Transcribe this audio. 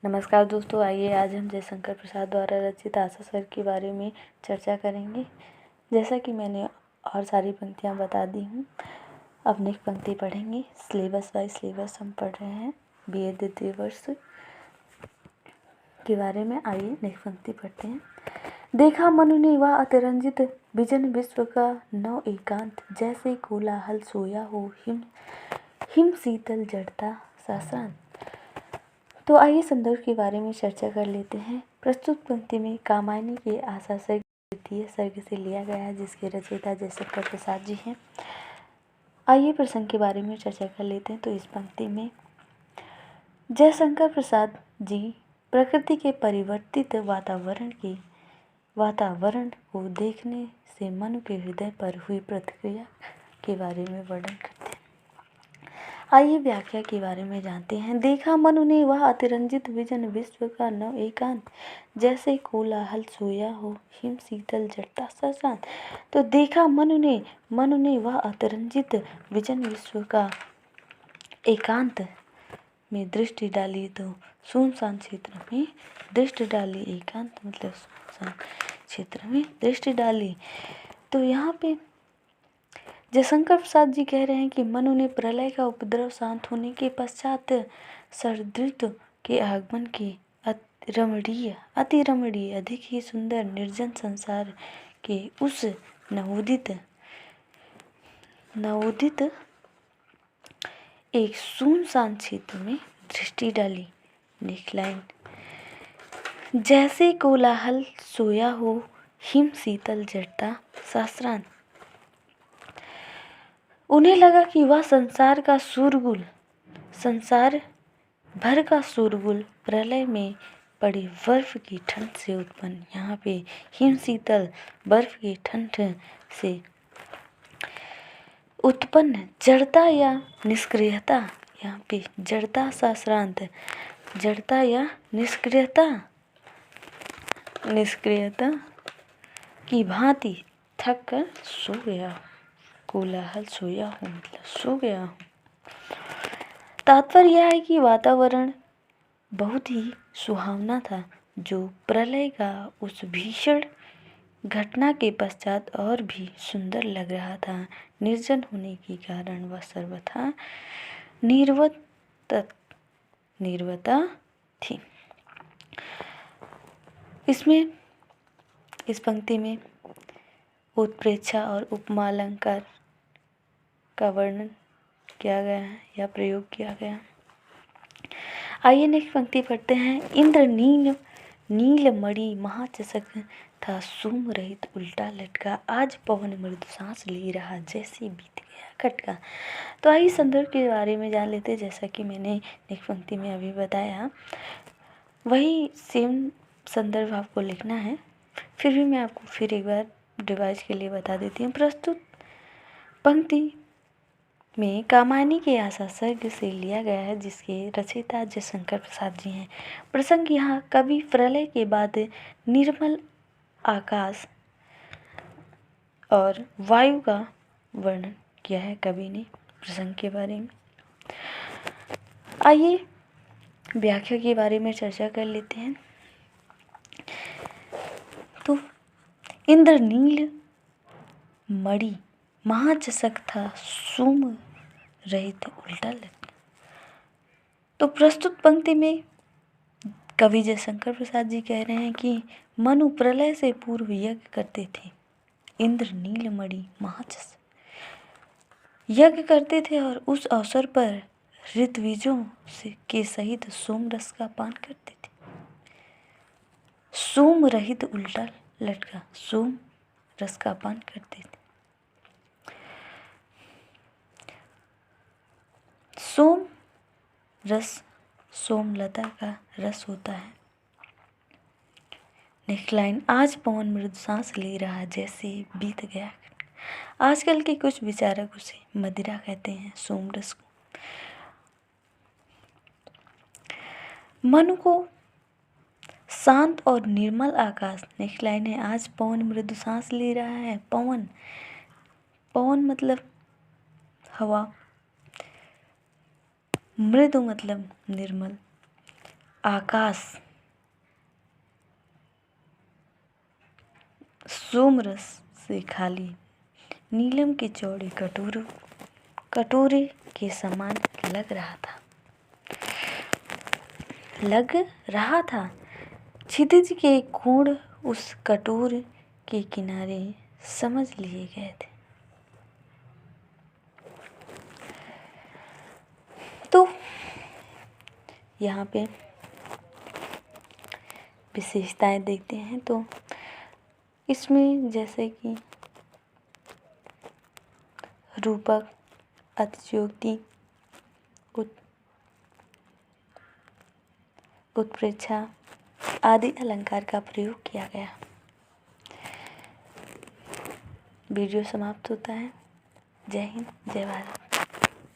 नमस्कार दोस्तों, आइए आज हम जयशंकर प्रसाद द्वारा रचित आशा सर के बारे में चर्चा करेंगे। जैसा कि मैंने और सारी पंक्तियां बता दी हूँ, अब नेक्स्ट पंक्ति पढ़ेंगे। सिलेबस बाय सिलेबस हम पढ़ रहे हैं बीए द्वितीय वर्ष के बारे में। आइए नेक्स्ट पंक्ति पढ़ते हैं। देखा मनु ने वह अतिरंजित विजन विश्व का नव एकांत, जैसे कोलाहल सोया हो हिम शीतल जड़ता सासांत। तो आइए संदर्भ के बारे में चर्चा कर लेते हैं। प्रस्तुत पंक्ति में कामायनी के आशा सर्ग द्वितीय सर्ग से लिया गया है, जिसके रचयिता जयशंकर प्रसाद जी हैं। आइए प्रसंग के बारे में चर्चा कर लेते हैं। तो इस पंक्ति में जयशंकर प्रसाद जी प्रकृति के परिवर्तित वातावरण को देखने से मनु के हृदय पर हुई प्रतिक्रिया के बारे में वर्णन करते हैं। आइए व्याख्या के बारे में जानते हैं। देखा मनु ने वह अतिरंजित विजन विश्व का नव एकांत, जैसे कोलाहल सोया हो हिम शीतल जड़ता सासांत। तो देखा मनु ने वह अतिरंजित विजन विश्व का एकांत में दृष्टि डाली, तो सुनसान क्षेत्र में दृष्टि डाली। एकांत मतलब सुनसान क्षेत्र में दृष्टि डाली। तो यहाँ पे जयशंकर प्रसाद जी कह रहे हैं कि मनु ने प्रलय का उपद्रव शांत होने के पश्चात शरदृतु के आगमन के अति रमणीय अधिक ही सुंदर निर्जन संसार के उस नवोदित एक सुनसान क्षेत्र में दृष्टि डाली। नेक्स्ट लाइन, जैसे कोलाहल सोया हो हिम शीतल जड़ता सासांत। उन्हें लगा कि वह संसार भर का शोरगुल प्रलय में पड़ी बर्फ की ठंड से उत्पन्न, यहाँ पे हिम शीतल बर्फ की ठंड से उत्पन्न जड़ता या निष्क्रियता, यहाँ पे जड़ता साश्रांत, जड़ता या निष्क्रियता की भांति थक कर सो गया। कोलाहल सोया हूँ मतलब सो गया हूँ। तात्पर्य यह है कि वातावरण बहुत ही सुहावना था, जो प्रलय का उस भीषण घटना के पश्चात और भी सुंदर लग रहा था। निर्जन होने के कारण वह सर्वथा निर्वता थी। इस पंक्ति में उत्प्रेक्षा और उपमा अलंकार का वर्णन किया गया है या प्रयोग किया गया। आइए नेक्स्ट पंक्ति पढ़ते हैं। इंद्र नीलमणि महाचषक था सूम रहित उल्टा लटका, आज पवन मृदु सांस ले रहा जैसे बीत गया खटका। तो आइए संदर्भ के बारे में जान लेते हैं। जैसा कि मैंने नेक्स्ट पंक्ति में अभी बताया, वही सेम संदर्भ आपको लिखना है। फिर भी मैं आपको फिर एक बार डिवाइस के लिए बता देती हूँ। प्रस्तुत पंक्ति में कामायनी के आशा सर्ग से लिया गया है, जिसके रचयिता जयशंकर प्रसाद जी हैं। प्रसंग यहाँ कवि प्रलय के बाद निर्मल आकाश और वायु का वर्णन किया है कवि ने प्रसंग के बारे में। आइए व्याख्या के बारे में चर्चा कर लेते हैं। तो इंद्र नील मणि महाचषक था सूम रहित उल्टा लटका। तो प्रस्तुत पंक्ति में कवि जयशंकर प्रसाद जी कह रहे हैं कि मनु प्रलय से पूर्व यज्ञ करते थे। इंद्र नीलमणि महाचषक यज्ञ करते थे और उस अवसर पर ऋत्विजों के सहित सोम रस का पान करते थे। सोम रहित उल्टा लटका, सोम रस का पान करते थे। सोम रस सोमलता का रस होता है। नेक्स्ट लाइन, आज पवन मृदु सांस ले रहा जैसे बीत गया। आजकल के कुछ विचारक उसे मदिरा कहते हैं, सोम रस को। मनु को शांत और निर्मल आकाश। नेक्स्ट लाइन है, आज पवन मृदु सांस ले रहा है। पवन मतलब हवा, मृदु मतलब निर्मल, आकाश सोमरस से खाली, नीलम की चौड़ी कटोरे के समान लग रहा था। क्षितिज के कोण उस कटोरे के किनारे समझ लिए गए थे। तो यहाँ पे विशेषताएं देखते हैं। तो इसमें जैसे कि रूपक, अतिशयोक्ति, उत्प्रेक्षा आदि अलंकार का प्रयोग किया गया। वीडियो समाप्त होता है। जय हिंद, जय भारत।